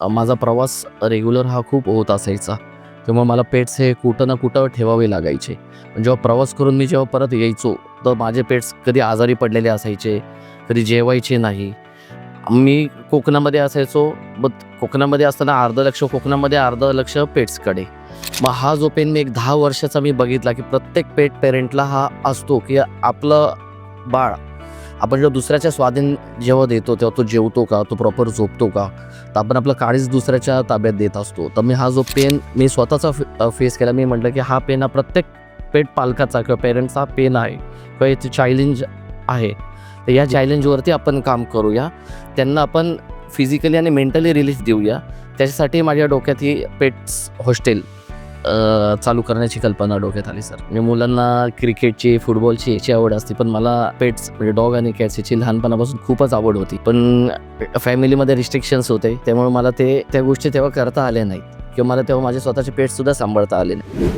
माझा प्रवास रेग्युलर हा खूप होत असायचा. त्यामुळे मला पेट्स हे कुठं ना कुठं ठेवावे लागायचे. पण जेव्हा प्रवास करून मी जेव्हा परत यायचो, तर माझे पेट्स कधी आजारी पडलेले असायचे, कधी जेवायचे नाही. मी कोकणामध्ये असायचो, मग कोकणामध्ये असताना अर्धं लक्ष कोकणामध्ये, अर्धं लक्ष पेट्सकडे. मग हा जो पेन मी एक 10 वर्षाचा मी बघितला, की प्रत्येक पेट पेरेंटला हा असतो, की आपलं बाळ आपण जेव्हा दुसऱ्याच्या स्वाधीन जेव्हा देतो, तेव्हा तो जेवतो का? तो प्रॉपर झोपतो का? तर आपण आपलं काळीज दुसऱ्याच्या ताब्यात देत असतो. तर मी हा जो पेन मी स्वतःचा फेस केला. मी म्हटलं, की हा पेन हा प्रत्येक पेट पालकाचा किंवा पेरेंट्सचा पेन आहे किंवा याची चॅलेंज आहे. तर या चॅलेंजवरती आपण काम करूया. त्यांना आपण फिजिकली आणि मेंटली रिलीफ देऊया. त्याच्यासाठी माझ्या डोक्यात ही पेट्स हॉस्टेल चालू करण्याची कल्पना डोक्यात आली सर. म्हणजे मुलांना क्रिकेटची, फुटबॉलची याची आवड असते, पण मला पेट्स म्हणजे डॉग आणि कॅट्स याची लहानपणापासून खूपच आवड होती. पण फॅमिलीमध्ये रिस्ट्रिक्शन्स होते, त्यामुळे मला त्या गोष्टी तेव्हा करता आल्या नाहीत किंवा मला तेव्हा माझे स्वतःचे पेट्ससुद्धा सांभाळता आले नाही.